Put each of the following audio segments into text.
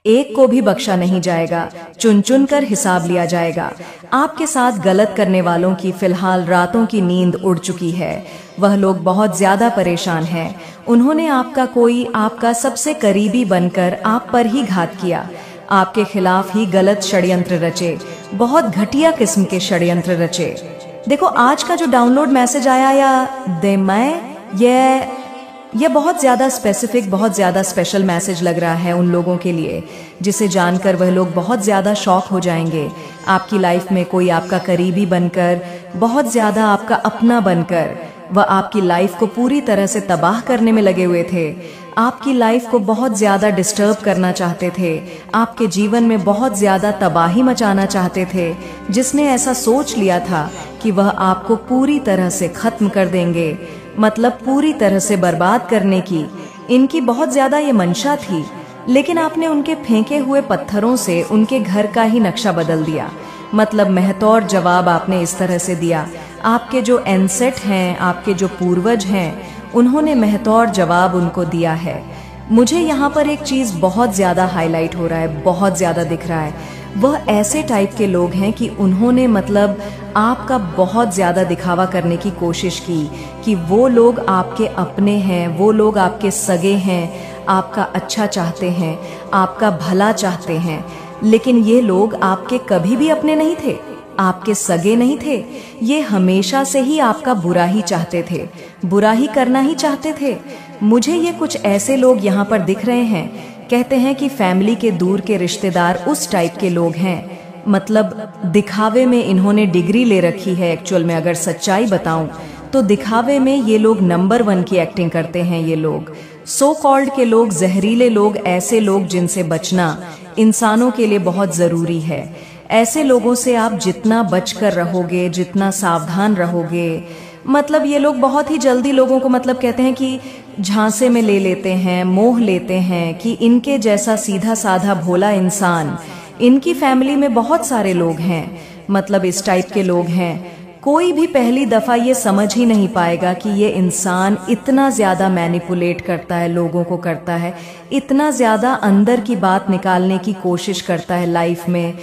एक को भी बख्शा नहीं जाएगा, चुन चुन कर हिसाब लिया जाएगा। आपके साथ गलत करने वालों की फिलहाल रातों की नींद उड़ चुकी है। वह लोग बहुत ज्यादा परेशान हैं। उन्होंने आपका सबसे करीबी बनकर आप पर ही घात किया, आपके खिलाफ ही गलत षड्यंत्र रचे, बहुत घटिया किस्म के षड्यंत्र रचे। देखो आज का जो डाउनलोड मैसेज आया या दे मैं यह बहुत ज़्यादा स्पेसिफिक, बहुत ज़्यादा स्पेशल मैसेज लग रहा है उन लोगों के लिए, जिसे जानकर वह लोग बहुत ज़्यादा शॉक हो जाएंगे। आपकी लाइफ में कोई आपका करीबी बनकर, बहुत ज़्यादा आपका अपना बनकर, वह आपकी लाइफ को पूरी तरह से तबाह करने में लगे हुए थे। आपकी लाइफ को बहुत ज़्यादा डिस्टर्ब करना चाहते थे, आपके जीवन में बहुत ज़्यादा तबाही मचाना चाहते थे। जिसने ऐसा सोच लिया था कि वह आपको पूरी तरह से ख़त्म कर देंगे, मतलब पूरी तरह से बर्बाद करने की इनकी बहुत ज़्यादा ये मंशा थी। लेकिन आपने उनके फेंके हुए पत्थरों से उनके घर का ही नक्शा बदल दिया। मतलब महतौर जवाब आपने इस तरह से दिया। आपके जो एंसेट हैं, आपके जो पूर्वज हैं, उन्होंने महतौर जवाब उनको दिया है। मुझे यहाँ पर एक चीज़ बहुत ज़्यादा हाईलाइट हो रहा है, बहुत ज़्यादा दिख रहा है। वह ऐसे टाइप के लोग हैं कि उन्होंने मतलब आपका बहुत ज़्यादा दिखावा करने की कोशिश की कि वो लोग आपके अपने हैं, वो लोग आपके सगे हैं, आपका अच्छा चाहते हैं, आपका भला चाहते हैं। लेकिन ये लोग आपके कभी भी अपने नहीं थे, आपके सगे नहीं थे। ये हमेशा से ही आपका बुरा ही चाहते थे, बुरा ही करना ही चाहते थे। मुझे ये कुछ ऐसे लोग यहाँ पर दिख रहे हैं, कहते हैं कि फैमिली के दूर के रिश्तेदार उस टाइप के लोग हैं। मतलब दिखावे में इन्होंने डिग्री ले रखी है। एक्चुअल में अगर सच्चाई बताऊं तो दिखावे में ये लोग नंबर 1 की एक्टिंग करते हैं। ये लोग सो कॉल्ड के लोग, जहरीले लोग, ऐसे लोग जिनसे बचना इंसानों के लिए बहुत ज़रूरी है। ऐसे लोगों से आप जितना बचकर रहोगे, जितना सावधान रहोगे, मतलब ये लोग बहुत ही जल्दी लोगों को मतलब कहते हैं कि झांसे में ले लेते हैं, मोह लेते हैं कि इनके जैसा सीधा साधा भोला इंसान, इनकी फैमिली में बहुत सारे लोग हैं, मतलब इस टाइप के लोग हैं। कोई भी पहली दफ़ा ये समझ ही नहीं पाएगा कि ये इंसान इतना ज़्यादा मैनिपुलेट करता है, लोगों को करता है, इतना ज़्यादा अंदर की बात निकालने की कोशिश करता है लाइफ में,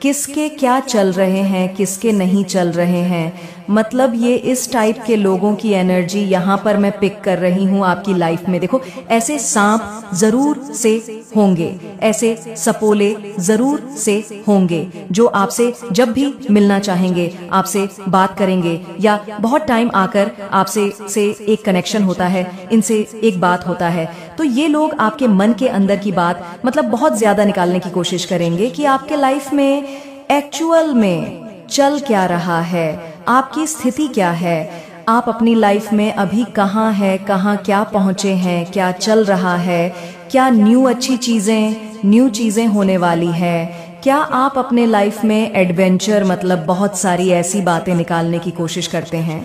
किसके क्या चल रहे हैं, किसके नहीं चल रहे हैं। मतलब ये इस टाइप के लोगों की एनर्जी यहाँ पर मैं पिक कर रही हूँ आपकी लाइफ में। देखो ऐसे सांप जरूर से होंगे, ऐसे सपोले जरूर से होंगे जो आपसे जब भी मिलना चाहेंगे, आपसे बात करेंगे, या बहुत टाइम आकर आपसे एक कनेक्शन होता है, इनसे एक बात होता है, तो ये लोग आपके मन के अंदर की बात मतलब बहुत ज्यादा निकालने की कोशिश करेंगे कि आपके लाइफ में एक्चुअल में चल क्या रहा है, आपकी स्थिति क्या है, आप अपनी लाइफ में अभी कहाँ है, कहाँ क्या पहुँचे हैं, क्या चल रहा है, क्या अच्छी चीज़ें होने वाली है, क्या आप अपने लाइफ में एडवेंचर, मतलब बहुत सारी ऐसी बातें निकालने की कोशिश करते हैं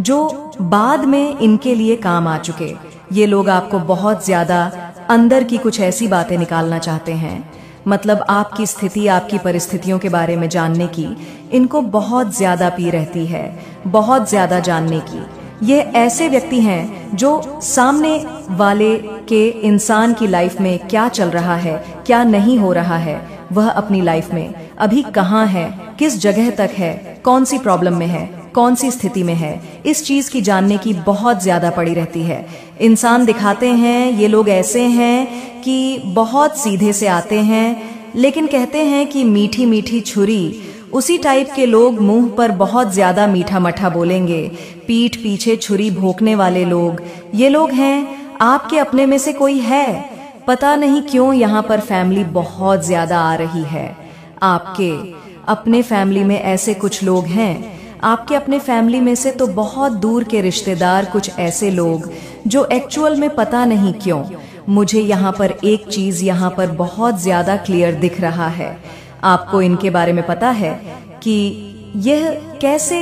जो बाद में इनके लिए काम आ चुके। ये लोग आपको बहुत ज़्यादा अंदर की कुछ ऐसी बातें निकालना चाहते हैं, मतलब आपकी स्थिति, आपकी परिस्थितियों के बारे में जानने की इनको बहुत ज़्यादा पी रहती है, बहुत ज़्यादा जानने की। ये ऐसे व्यक्ति हैं जो सामने वाले के इंसान की लाइफ में क्या चल रहा है, क्या नहीं हो रहा है, वह अपनी लाइफ में अभी कहाँ है, किस जगह तक है, कौन सी प्रॉब्लम में है, कौन सी स्थिति में है, इस चीज़ की जानने की बहुत ज़्यादा पड़ी रहती है। इंसान दिखाते हैं, ये लोग ऐसे हैं कि बहुत सीधे से आते हैं, लेकिन कहते हैं कि मीठी मीठी छुरी। उसी टाइप के लोग मुंह पर बहुत ज़्यादा मीठा मठा बोलेंगे, पीठ पीछे छुरी भोंकने वाले लोग ये लोग हैं। आपके अपने में से कोई है, पता नहीं क्यों यहाँ पर फैमिली बहुत ज़्यादा आ रही है। आपके अपने फैमिली में ऐसे कुछ लोग हैं, आपके अपने फैमिली में से तो बहुत दूर के रिश्तेदार कुछ ऐसे लोग जो एक्चुअल में पता नहीं क्यों, मुझे यहाँ पर एक चीज़ यहाँ पर बहुत ज़्यादा क्लियर दिख रहा है। आपको इनके बारे में पता है कि यह कैसे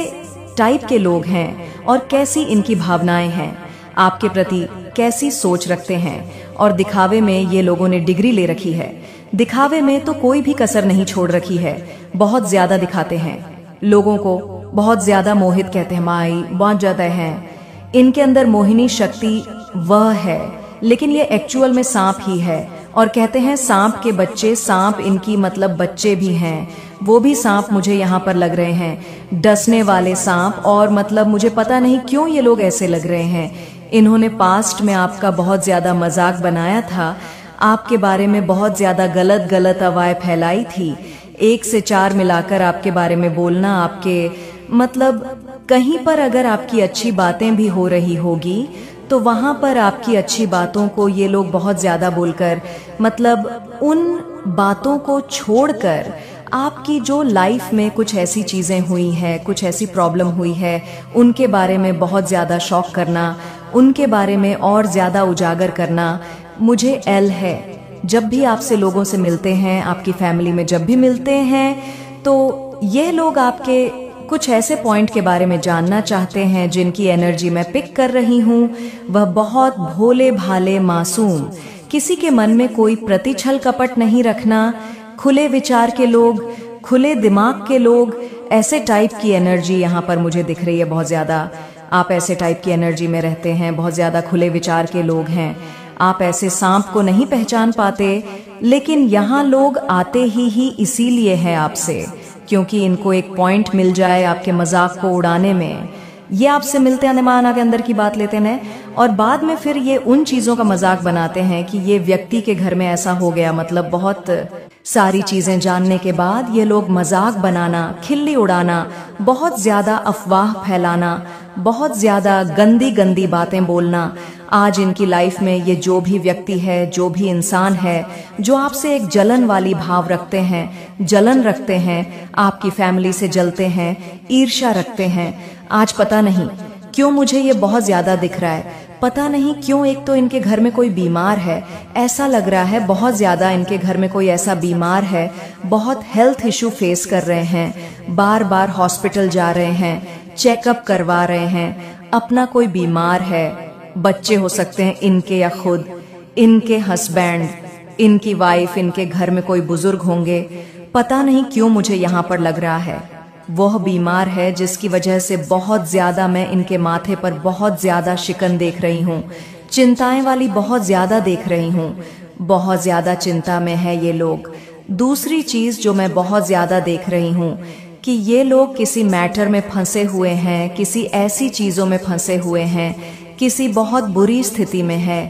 टाइप के लोग हैं और कैसी इनकी भावनाएं हैं, आपके प्रति कैसी सोच रखते हैं। और दिखावे में ये लोगों ने डिग्री ले रखी है, दिखावे में तो कोई भी कसर नहीं छोड़ रखी है। बहुत ज़्यादा दिखाते हैं, लोगों को बहुत ज़्यादा मोहित कहते हैं, माई बहुत ज़्यादा हैं। इनके अंदर मोहिनी शक्ति वह है, लेकिन ये एक्चुअल में सांप ही है। और कहते हैं सांप के बच्चे, सांप इनकी मतलब बच्चे भी हैं, वो भी सांप मुझे यहाँ पर लग रहे हैं, डसने वाले सांप। और मतलब मुझे पता नहीं क्यों ये लोग ऐसे लग रहे हैं। इन्होंने पास्ट में आपका बहुत ज्यादा मजाक बनाया था, आपके बारे में बहुत ज्यादा गलत गलत अफवाहें फैलाई थी, 1 से 4 मिलाकर आपके बारे में बोलना, आपके मतलब कहीं पर अगर आपकी अच्छी बातें भी हो रही होगी तो वहां पर आपकी अच्छी बातों को ये लोग बहुत ज्यादा बोलकर, मतलब उन बातों को छोड़कर आपकी जो लाइफ में कुछ ऐसी चीजें हुई है, कुछ ऐसी प्रॉब्लम हुई है, उनके बारे में बहुत ज्यादा शौक करना, उनके बारे में और ज्यादा उजागर करना। मुझे एल है। जब भी आपसे लोगों से मिलते हैं, आपकी फैमिली में जब भी मिलते हैं, तो ये लोग आपके कुछ ऐसे पॉइंट के बारे में जानना चाहते हैं जिनकी एनर्जी मैं पिक कर रही हूँ। वह बहुत भोले भाले मासूम, किसी के मन में कोई प्रतिछल कपट नहीं रखना, खुले विचार के लोग, खुले दिमाग के लोग, ऐसे टाइप की एनर्जी यहाँ पर मुझे दिख रही है बहुत ज्यादा। आप ऐसे टाइप की एनर्जी में रहते हैं, बहुत ज्यादा खुले विचार के लोग हैं। आप ऐसे सांप को नहीं पहचान पाते, लेकिन यहाँ लोग आते ही इसीलिए हैं आपसे, क्योंकि इनको एक पॉइंट मिल जाए आपके मजाक को उड़ाने में। ये आपसे मिलते हैं, दिमाग के अंदर की बात लेते हैं और बाद में फिर ये उन चीजों का मजाक बनाते हैं कि ये व्यक्ति के घर में ऐसा हो गया। मतलब बहुत सारी चीजें जानने के बाद ये लोग मजाक बनाना, खिल्ली उड़ाना, बहुत ज्यादा अफवाह फैलाना, बहुत ज्यादा गंदी गंदी बातें बोलना। आज इनकी लाइफ में ये जो भी व्यक्ति है, जो भी इंसान है, जो आपसे एक जलन वाली भाव रखते हैं, जलन रखते हैं, आपकी फैमिली से जलते हैं, ईर्ष्या रखते हैं। आज पता नहीं क्यों मुझे ये बहुत ज्यादा दिख रहा है, पता नहीं क्यों। एक तो इनके घर में कोई बीमार है, ऐसा लग रहा है बहुत ज्यादा इनके घर में कोई ऐसा बीमार है, बहुत हेल्थ इशू फेस कर रहे हैं, बार बार हॉस्पिटल जा रहे हैं, चेकअप करवा रहे हैं, अपना कोई बीमार है, बच्चे हो सकते हैं इनके या खुद, इनके हस्बैंड, इनकी वाइफ, इनके घर में कोई बुजुर्ग होंगे। पता नहीं क्यों मुझे यहाँ पर लग रहा है वह बीमार है, जिसकी वजह से बहुत ज्यादा मैं इनके माथे पर बहुत ज्यादा शिकन देख रही हूँ, चिंताएं वाली बहुत ज्यादा देख रही हूँ, बहुत ज्यादा चिंता में है ये लोग। दूसरी चीज जो मैं बहुत ज्यादा देख रही हूँ कि ये लोग किसी मैटर में फंसे हुए हैं, किसी ऐसी चीजों में फंसे हुए हैं, किसी बहुत बुरी स्थिति में है।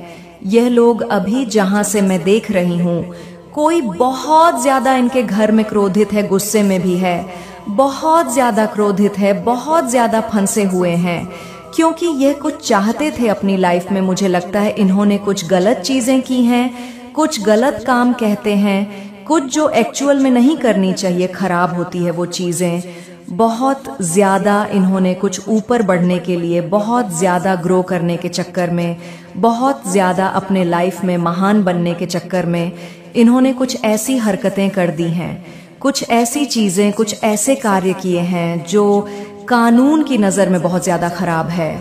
यह लोग अभी जहां से मैं देख रही हूँ, कोई बहुत ज्यादा इनके घर में क्रोधित है, गुस्से में भी है, बहुत ज्यादा क्रोधित है, बहुत ज्यादा फंसे हुए हैं, क्योंकि यह कुछ चाहते थे अपनी लाइफ में। मुझे लगता है इन्होंने कुछ गलत चीजें की हैं, कुछ गलत काम कहते हैं, कुछ जो एक्चुअल में नहीं करनी चाहिए, खराब होती है वो चीजें। बहुत ज्यादा इन्होंने कुछ ऊपर बढ़ने के लिए, बहुत ज्यादा ग्रो करने के चक्कर में, बहुत ज्यादा अपने लाइफ में महान बनने के चक्कर में इन्होंने कुछ ऐसी हरकतें कर दी हैं, कुछ ऐसी चीजें, कुछ ऐसे कार्य किए हैं जो कानून की नजर में बहुत ज्यादा खराब है।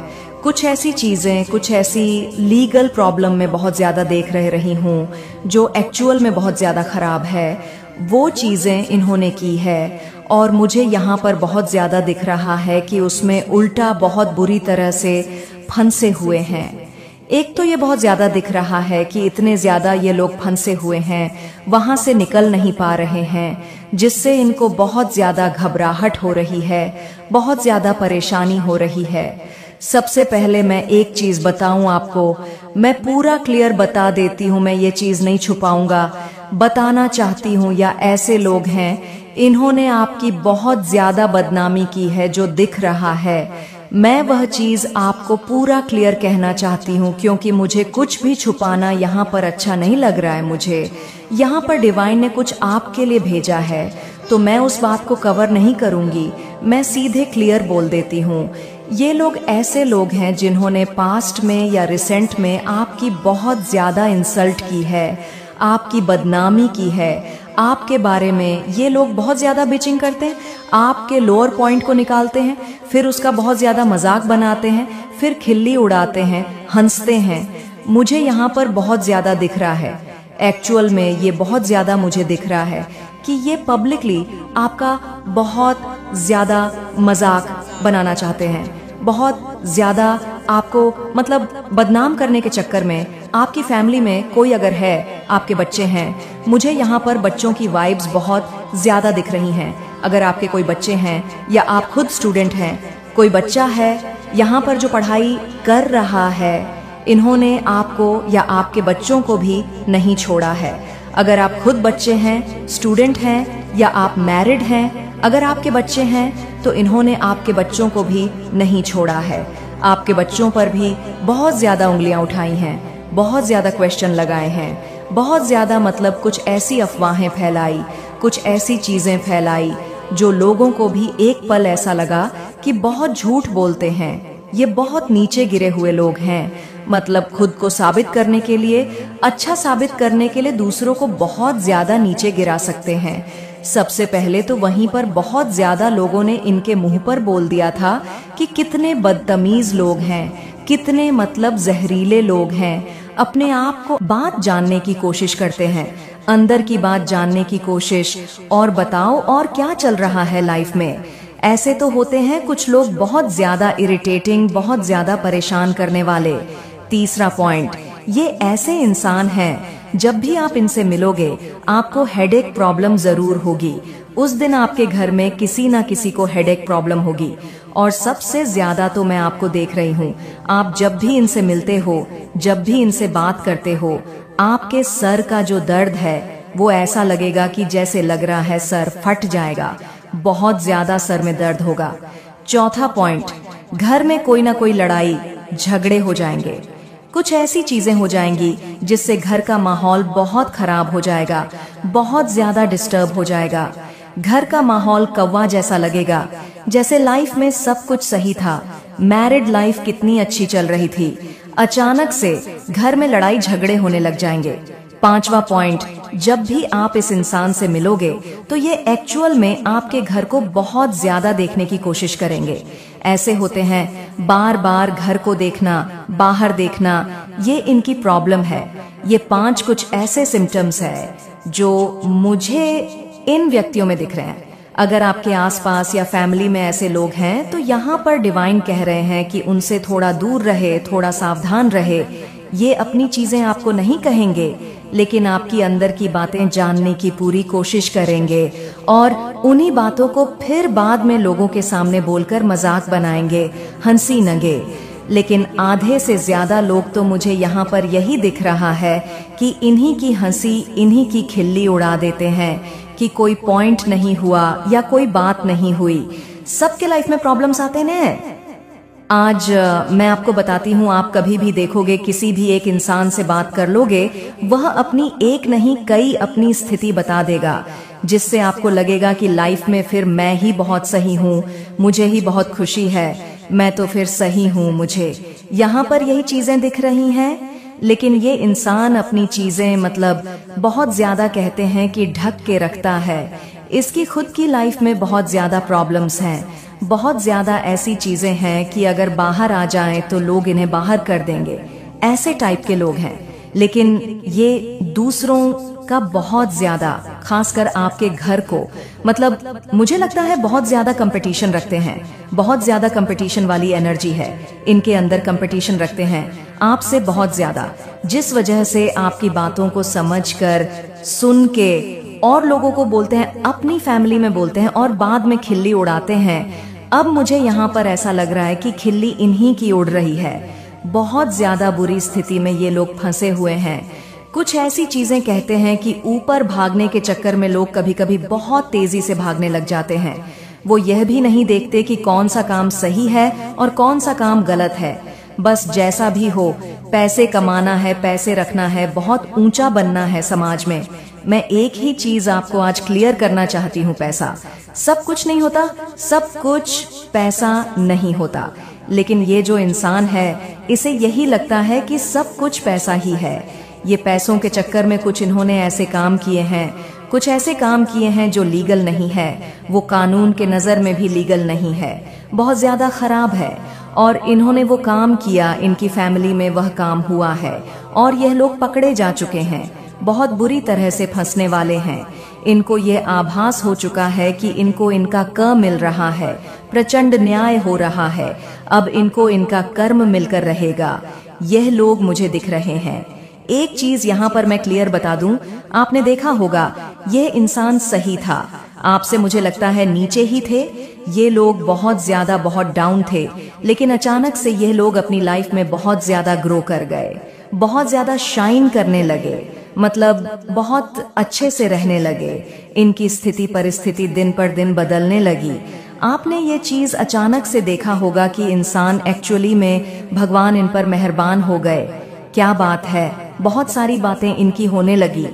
कुछ ऐसी चीजें, कुछ ऐसी लीगल प्रॉब्लम में बहुत ज्यादा देख रही हूँ जो एक्चुअल में बहुत ज्यादा खराब है। वो चीजें इन्होंने की है और मुझे यहाँ पर बहुत ज्यादा दिख रहा है कि उसमें उल्टा बहुत बुरी तरह से फंसे हुए हैं। एक तो ये बहुत ज्यादा दिख रहा है कि इतने ज्यादा ये लोग फंसे हुए हैं, वहां से निकल नहीं पा रहे हैं, जिससे इनको बहुत ज्यादा घबराहट हो रही है, बहुत ज्यादा परेशानी हो रही है। सबसे पहले मैं एक चीज बताऊं आपको, मैं पूरा क्लियर बता देती हूं, मैं ये चीज नहीं छुपाऊंगा, बताना चाहती हूं। या ऐसे लोग हैं, इन्होंने आपकी बहुत ज्यादा बदनामी की है जो दिख रहा है। मैं वह चीज आपको पूरा क्लियर कहना चाहती हूँ, क्योंकि मुझे कुछ भी छुपाना यहाँ पर अच्छा नहीं लग रहा है। मुझे यहाँ पर डिवाइन ने कुछ आपके लिए भेजा है, तो मैं उस बात को कवर नहीं करूंगी, मैं सीधे क्लियर बोल देती हूँ। ये लोग ऐसे लोग हैं जिन्होंने पास्ट में या रिसेंट में आपकी बहुत ज्यादा इंसल्ट की है, आपकी बदनामी की है। आपके बारे में ये लोग बहुत ज्यादा बिचिंग करते हैं, आपके लोअर पॉइंट को निकालते हैं, फिर उसका बहुत ज्यादा मजाक बनाते हैं, फिर खिल्ली उड़ाते हैं, हंसते हैं। मुझे यहाँ पर बहुत ज्यादा दिख रहा है, एक्चुअल में ये बहुत ज्यादा मुझे दिख रहा है कि ये पब्लिकली आपका बहुत ज्यादा मजाक बनाना चाहते हैं, बहुत ज्यादा आपको मतलब बदनाम करने के चक्कर में आपकी फैमिली में कोई अगर है, आपके बच्चे हैं, मुझे यहाँ पर बच्चों की वाइब्स बहुत ज्यादा दिख रही हैं। अगर आपके कोई बच्चे हैं या आप खुद स्टूडेंट हैं, कोई बच्चा है यहाँ पर जो पढ़ाई कर रहा है, इन्होंने आपको या आपके बच्चों को भी नहीं छोड़ा है। अगर आप खुद बच्चे हैं, स्टूडेंट हैं या आप मैरिड हैं, अगर आपके बच्चे हैं तो इन्होंने आपके बच्चों को भी नहीं छोड़ा है। आपके बच्चों पर भी बहुत ज्यादा उंगलियां उठाई हैं, बहुत ज्यादा क्वेश्चन लगाए हैं, बहुत ज्यादा मतलब कुछ ऐसी अफवाहें फैलाई, कुछ ऐसी चीजें फैलाई जो लोगों को भी एक पल ऐसा लगा कि बहुत झूठ बोलते हैं, ये बहुत नीचे गिरे हुए लोग हैं। मतलब खुद को साबित करने के लिए, अच्छा साबित करने के लिए दूसरों को बहुत ज्यादा नीचे गिरा सकते हैं। सबसे पहले तो वहीं पर बहुत ज्यादा लोगों ने इनके मुंह पर बोल दिया था कि कितने बदतमीज लोग हैं, कितने मतलब जहरीले लोग हैं। अपने आप को बात जानने की कोशिश करते हैं, अंदर की बात जानने की कोशिश, और बताओ और क्या चल रहा है लाइफ में। ऐसे तो होते हैं कुछ लोग बहुत ज्यादा इरिटेटिंग, बहुत ज्यादा परेशान करने वाले। तीसरा पॉइंट, ये ऐसे इंसान हैं जब भी आप इनसे मिलोगे आपको हेडेक प्रॉब्लम जरूर होगी। उस दिन आपके घर में किसी ना किसी को हेडेक प्रॉब्लम होगी। और सबसे ज्यादा तो मैं आपको देख रही हूँ, आप जब भी इनसे मिलते हो, जब भी इनसे बात करते हो, आपके सर का जो दर्द है वो ऐसा लगेगा कि जैसे लग रहा है सर फट जाएगा, बहुत ज्यादा सर में दर्द होगा। चौथा पॉइंट, घर में कोई ना कोई लड़ाई झगड़े हो जाएंगे, कुछ ऐसी चीजें हो जाएंगी जिससे घर का माहौल बहुत खराब हो जाएगा, बहुत ज्यादा डिस्टर्ब हो जाएगा। घर का माहौल कौवा जैसा लगेगा, जैसे लाइफ में सब कुछ सही था, मैरिड लाइफ कितनी अच्छी चल रही थी, अचानक से घर में लड़ाई झगड़े होने लग जाएंगे। पांचवा पॉइंट, जब भी आप इस इंसान से मिलोगे तो ये एक्चुअल में आपके घर को बहुत ज्यादा देखने की कोशिश करेंगे। ऐसे होते हैं बार बार घर को देखना, बाहर देखना, ये इनकी प्रॉब्लम है। ये 5 कुछ ऐसे सिम्टम्स है जो मुझे इन व्यक्तियों में दिख रहे हैं। अगर आपके आसपास या फैमिली में ऐसे लोग हैं तो यहाँ पर डिवाइन कह रहे हैं कि उनसे थोड़ा दूर रहे, थोड़ा सावधान रहे। ये अपनी चीजें आपको नहीं कहेंगे, लेकिन आपकी अंदर की बातें जानने की पूरी कोशिश करेंगे और उन्हीं बातों को फिर बाद में लोगों के सामने बोलकर मजाक बनाएंगे, हंसी नगे। लेकिन आधे से ज्यादा लोग तो मुझे यहाँ पर यही दिख रहा है कि इन्हीं की हंसी, इन्हीं की खिल्ली उड़ा देते हैं कि कोई पॉइंट नहीं हुआ या कोई बात नहीं हुई। सबके लाइफ में प्रॉब्लम्स आते हैं। आज मैं आपको बताती हूँ, आप कभी भी देखोगे किसी भी एक इंसान से बात कर लोगे, वह अपनी एक नहीं कई अपनी स्थिति बता देगा, जिससे आपको लगेगा कि लाइफ में फिर मैं ही बहुत सही हूँ, मुझे ही बहुत खुशी है, मैं तो फिर सही हूँ। मुझे यहाँ पर यही चीजें दिख रही हैं। लेकिन ये इंसान अपनी चीजें मतलब बहुत ज्यादा कहते हैं कि ढक के रखता है। इसकी खुद की लाइफ में बहुत ज्यादा प्रॉब्लम्स हैं, बहुत ज्यादा ऐसी चीजें हैं कि अगर बाहर आ जाएं तो लोग इन्हें बाहर कर देंगे, ऐसे टाइप के लोग हैं। लेकिन ये दूसरों का बहुत ज्यादा, खासकर आपके घर को, मतलब मुझे लगता है बहुत ज्यादा कंपटीशन रखते हैं, बहुत ज्यादा कंपटीशन वाली एनर्जी है इनके अंदर, कंपटीशन रखते हैं आपसे बहुत ज्यादा, जिस वजह से आपकी बातों को समझकर, सुन के और लोगों को बोलते हैं, अपनी फैमिली में बोलते हैं और बाद में खिल्ली उड़ाते हैं। अब मुझे यहाँ पर ऐसा लग रहा है कि खिल्ली इन्हीं की उड़ रही है। बहुत ज्यादा बुरी स्थिति में ये लोग फंसे हुए हैं। कुछ ऐसी चीजें कहते हैं कि ऊपर भागने के चक्कर में लोग कभी कभी बहुत तेजी से भागने लग जाते हैं। वो यह भी नहीं देखते कि कौन सा काम सही है और कौन सा काम गलत है। बस जैसा भी हो, पैसे कमाना है, पैसे रखना है, बहुत ऊंचा बनना है समाज में। मैं एक ही चीज आपको आज क्लियर करना चाहती हूँ, पैसा सब कुछ नहीं होता, सब कुछ पैसा नहीं होता। लेकिन ये जो इंसान है, इसे यही लगता है कि सब कुछ पैसा ही है। ये पैसों के चक्कर में कुछ इन्होंने ऐसे काम किए हैं, कुछ ऐसे काम किए हैं जो लीगल नहीं है, वो कानून के नजर में भी लीगल नहीं है, बहुत ज्यादा खराब है। और इन्होंने वो काम किया, इनकी फैमिली में वह काम हुआ है और यह लोग पकड़े जा चुके हैं, बहुत बुरी तरह से फंसने वाले हैं। इनको ये आभास हो चुका है कि इनको इनका क मिल रहा है, प्रचंड न्याय हो रहा है, अब इनको इनका कर्म मिलकर रहेगा। यह लोग मुझे दिख रहे हैं। एक चीज यहाँ पर मैं क्लियर बता दूं, आपने देखा होगा यह इंसान सही था, आपसे मुझे लगता है नीचे ही थे। ये लोग बहुत ज्यादा बहुत डाउन थे, लेकिन अचानक से ये लोग अपनी लाइफ में बहुत ज्यादा ग्रो कर गए, बहुत ज्यादा शाइन करने लगे, मतलब बहुत अच्छे से रहने लगे। इनकी स्थिति परिस्थिति दिन पर दिन बदलने लगी। आपने ये चीज अचानक से देखा होगा कि इंसान एक्चुअली में भगवान इन पर मेहरबान हो गए। क्या बात है, बहुत सारी बातें इनकी होने लगी।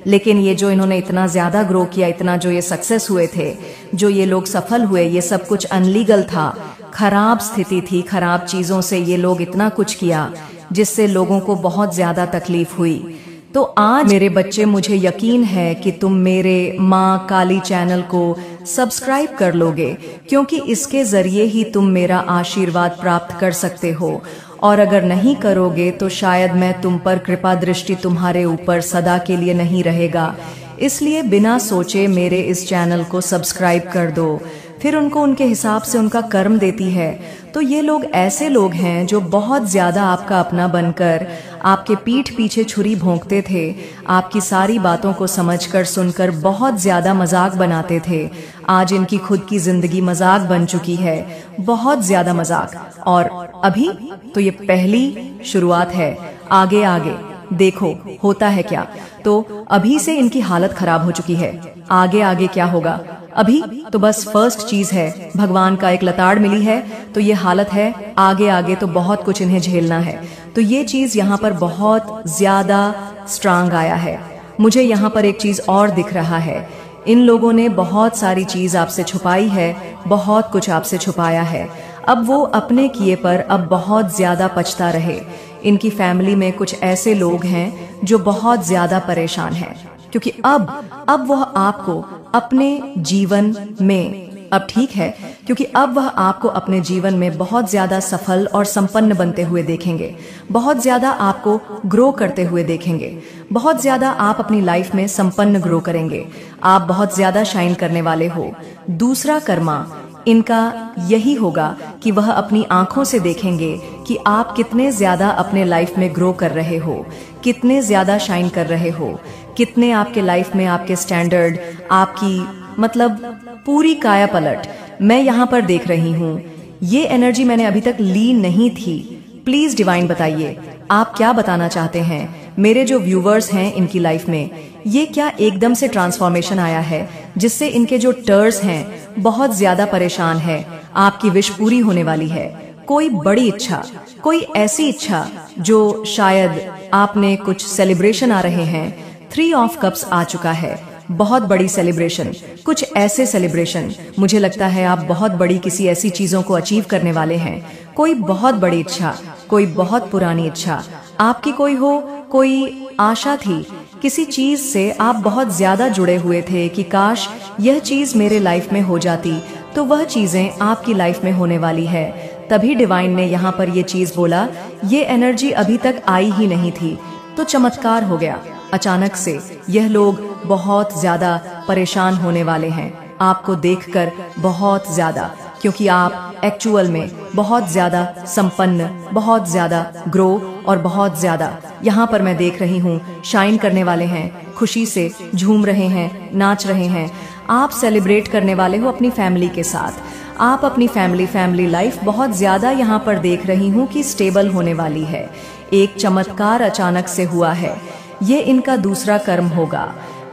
लेकिन ये जो इन्होंने इतना ज्यादा ग्रो किया, इतना जो ये सक्सेस हुए थे, जो ये लोग सफल हुए, ये सब कुछ अनलीगल था, खराब स्थिति थी, खराब चीजों से ये लोग इतना कुछ किया जिससे लोगों को बहुत ज्यादा तकलीफ हुई। तो आज मेरे बच्चे, मुझे यकीन है कि तुम मेरे माँ काली चैनल को सब्सक्राइब कर लोगे, क्योंकि इसके जरिए ही तुम मेरा आशीर्वाद प्राप्त कर सकते हो। और अगर नहीं करोगे तो शायद मैं तुम पर कृपा दृष्टि तुम्हारे ऊपर सदा के लिए नहीं रहेगा। इसलिए बिना सोचे मेरे इस चैनल को सब्सक्राइब कर दो, फिर उनको उनके हिसाब से उनका कर्म देती है। तो ये लोग ऐसे लोग हैं जो बहुत ज्यादा आपका अपना बनकर आपके पीठ पीछे छुरी भोंकते थे, आपकी सारी बातों को समझकर सुनकर बहुत ज्यादा मजाक बनाते थे। आज इनकी खुद की जिंदगी मजाक बन चुकी है, बहुत ज्यादा मजाक। और अभी तो ये पहली शुरुआत है, आगे आगे देखो होता है क्या। तो अभी से इनकी हालत खराब हो चुकी है, आगे आगे क्या होगा। अभी तो बस फर्स्ट चीज है, भगवान का एक लताड़ मिली है, तो ये हालत है, आगे आगे तो बहुत कुछ इन्हें झेलना है। तो ये चीज यहाँ पर बहुत ज्यादा स्ट्रांग आया है। मुझे यहाँ पर एक चीज और दिख रहा है, इन लोगों ने बहुत सारी चीज आपसे छुपाई है, बहुत कुछ आपसे छुपाया है। अब वो अपने किए पर अब बहुत ज्यादा पछता रहे। इनकी फैमिली में कुछ ऐसे लोग हैं जो बहुत ज्यादा परेशान हैं, क्योंकि अब वह आपको अपने जीवन में, अब ठीक है, क्योंकि अब वह आपको अपने जीवन में बहुत ज्यादा सफल और संपन्न बनते हुए देखेंगे, बहुत ज्यादा आपको ग्रो करते हुए देखेंगे, बहुत ज्यादा आप अपनी लाइफ में संपन्न ग्रो करेंगे, आप बहुत ज्यादा शाइन करने वाले हो। दूसरा कर्मा इनका यही होगा कि वह अपनी आंखों से देखेंगे कि आप कितने ज्यादा अपने लाइफ में ग्रो कर रहे हो, कितने ज्यादा शाइन कर रहे हो, कितने आपके लाइफ में आपके स्टैंडर्ड, आपकी मतलब पूरी काया पलट मैं यहाँ पर देख रही हूँ। ये एनर्जी मैंने अभी तक ली नहीं थी। प्लीज डिवाइन बताइए आप क्या बताना चाहते हैं मेरे जो व्यूवर्स हैं इनकी लाइफ में। ये क्या एकदम से ट्रांसफॉर्मेशन आया है जिससे इनके जो टर्स हैं बहुत ज्यादा परेशान है। आपकी विश पूरी होने वाली है, कोई बड़ी इच्छा, कोई ऐसी इच्छा जो शायद आपने कुछ सेलिब्रेशन आ रहे हैं। 3 ऑफ कप्स आ चुका है, बहुत बड़ी सेलिब्रेशन, कुछ ऐसे सेलिब्रेशन, मुझे लगता है आप बहुत बड़ी किसी ऐसी चीजों को अचीव करने वाले हैं। कोई बहुत बड़ी इच्छा, कोई बहुत पुरानी इच्छा आपकी कोई हो, कोई आशा थी, किसी चीज से आप बहुत ज्यादा जुड़े हुए थे कि काश यह चीज मेरे लाइफ में हो जाती, तो वह चीजें आपकी लाइफ में होने वाली है। तभी डिवाइन ने यहाँ पर ये चीज बोला, ये एनर्जी अभी तक आई ही नहीं थी, तो चमत्कार हो गया। अचानक से यह लोग बहुत ज्यादा परेशान होने वाले हैं आपको देखकर, बहुत ज्यादा, क्योंकि आप एक्चुअल में बहुत ज्यादा संपन्न, बहुत ज्यादा ग्रो और बहुत ज्यादा यहाँ पर मैं देख रही हूँ शाइन करने वाले हैं, खुशी से झूम रहे हैं, नाच रहे हैं। आप सेलिब्रेट करने वाले हो अपनी फैमिली के साथ। आप अपनी फैमिली लाइफ बहुत ज्यादा यहाँ पर देख रही हूँ कि स्टेबल होने वाली है। एक चमत्कार अचानक से हुआ है। ये इनका दूसरा कर्म होगा।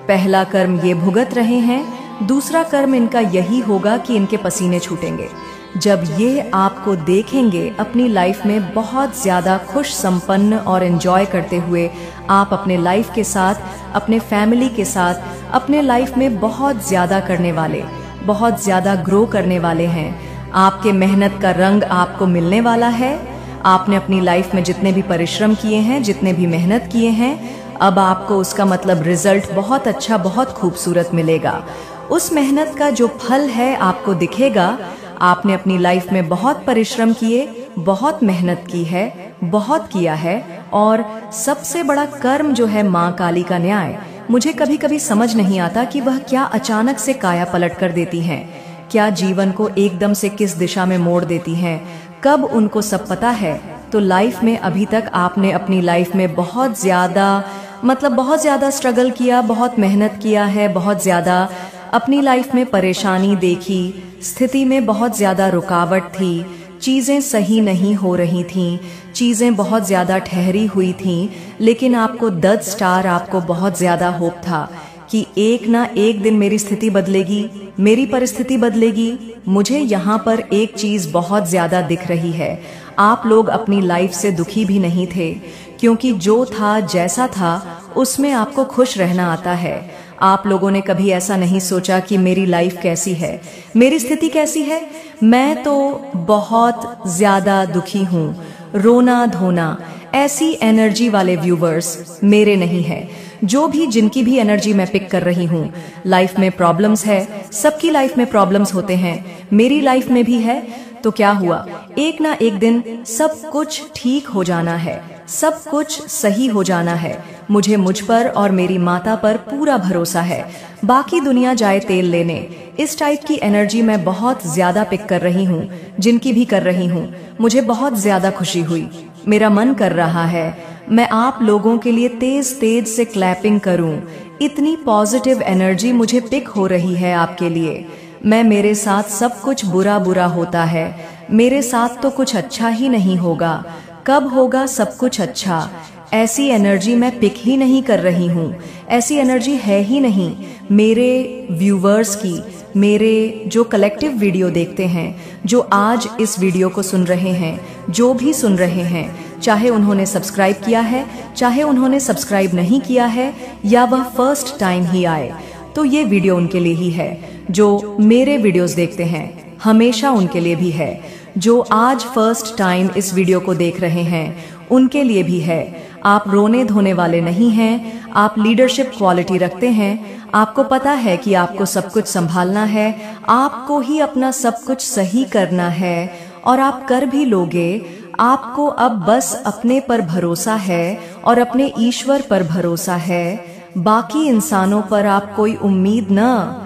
पहला कर्म ये भुगत रहे हैं, दूसरा कर्म इनका यही होगा कि इनके पसीने छूटेंगे जब ये आपको देखेंगे अपनी लाइफ में बहुत ज्यादा खुश, संपन्न और एंजॉय करते हुए। आप अपने लाइफ के साथ, अपने फैमिली के साथ, अपने लाइफ में बहुत ज्यादा करने वाले, बहुत ज्यादा ग्रो करने वाले हैं। आपके मेहनत का रंग आपको मिलने वाला है। आपने अपनी लाइफ में जितने भी परिश्रम किए हैं, जितने भी मेहनत किए हैं, अब आपको उसका मतलब रिजल्ट बहुत अच्छा, बहुत खूबसूरत मिलेगा। उस मेहनत का जो फल है आपको दिखेगा। आपने अपनी लाइफ में बहुत परिश्रम किए, बहुत मेहनत की है, बहुत किया है। और सबसे बड़ा कर्म जो है माँ काली का न्याय, मुझे कभी कभी समझ नहीं आता कि वह क्या अचानक से काया पलट कर देती हैं, क्या जीवन को एकदम से किस दिशा में मोड़ देती हैं, कब उनको सब पता है। तो लाइफ में अभी तक आपने अपनी लाइफ में बहुत ज़्यादा स्ट्रगल किया, बहुत मेहनत किया है, बहुत ज़्यादा अपनी लाइफ में परेशानी देखी, स्थिति में बहुत ज़्यादा रुकावट थी, चीज़ें सही नहीं हो रही थीं, चीज़ें बहुत ज़्यादा ठहरी हुई थीं, लेकिन आपको डेड स्टार, आपको बहुत ज़्यादा होप था कि एक ना एक दिन मेरी स्थिति बदलेगी, मेरी परिस्थिति बदलेगी। मुझे यहाँ पर एक चीज़ बहुत ज़्यादा दिख रही है, आप लोग अपनी लाइफ से दुखी भी नहीं थे, क्योंकि जो था जैसा था उसमें आपको खुश रहना आता है। आप लोगों ने कभी ऐसा नहीं सोचा कि मेरी लाइफ कैसी है, मेरी स्थिति कैसी है। मैं तो बहुत ज़्यादा दुखी हूँ, रोना धोना, ऐसी एनर्जी वाले व्यूवर्स मेरे नहीं है। जो भी जिनकी भी एनर्जी मैं पिक कर रही हूँ, लाइफ में प्रॉब्लम्स है, सबकी लाइफ में प्रॉब्लम्स होते हैं, मेरी लाइफ में भी है। तो क्या हुआ, एक ना एक दिन सब कुछ ठीक हो जाना है, सब कुछ सही हो जाना है। मुझे मुझ पर और मेरी माता पर पूरा भरोसा है, बाकी दुनिया जाए तेल लेने। इस टाइप की एनर्जी मैं बहुत ज्यादा पिक कर रही हूँ, जिनकी भी कर रही हूँ। मुझे बहुत ज्यादा खुशी हुई, मेरा मन कर रहा है मैं आप लोगों के लिए तेज तेज से क्लैपिंग करूं। इतनी पॉजिटिव एनर्जी मुझे पिक हो रही है आपके लिए। मेरे साथ सब कुछ बुरा बुरा होता है, मेरे साथ तो कुछ अच्छा ही नहीं होगा। कब होगा सब कुछ अच्छा? ऐसी एनर्जी मैं पिक ही नहीं कर रही हूँ, ऐसी एनर्जी है ही नहीं। मेरे व्यूवर्स की, मेरे जो कलेक्टिव वीडियो देखते हैं, जो आज इस वीडियो को सुन रहे हैं, जो भी सुन रहे हैं, चाहे उन्होंने सब्सक्राइब किया है, चाहे उन्होंने सब्सक्राइब नहीं किया है, या वह फर्स्ट टाइम ही आए, तो ये वीडियो उनके लिए ही है। जो मेरे वीडियोस देखते हैं, हमेशा उनके लिए भी है। जो आज फर्स्ट टाइम इस वीडियो को देख रहे हैं, उनके लिए भी है। आप रोने धोने वाले नहीं हैं, आप लीडरशिप क्वालिटी रखते हैं। आपको पता है कि आपको सब कुछ संभालना है, आपको ही अपना सब कुछ सही करना है, और आप कर भी लोगे। आपको अब बस अपने पर भरोसा है और अपने ईश्वर पर भरोसा है। बाकी इंसानों पर आप कोई उम्मीद न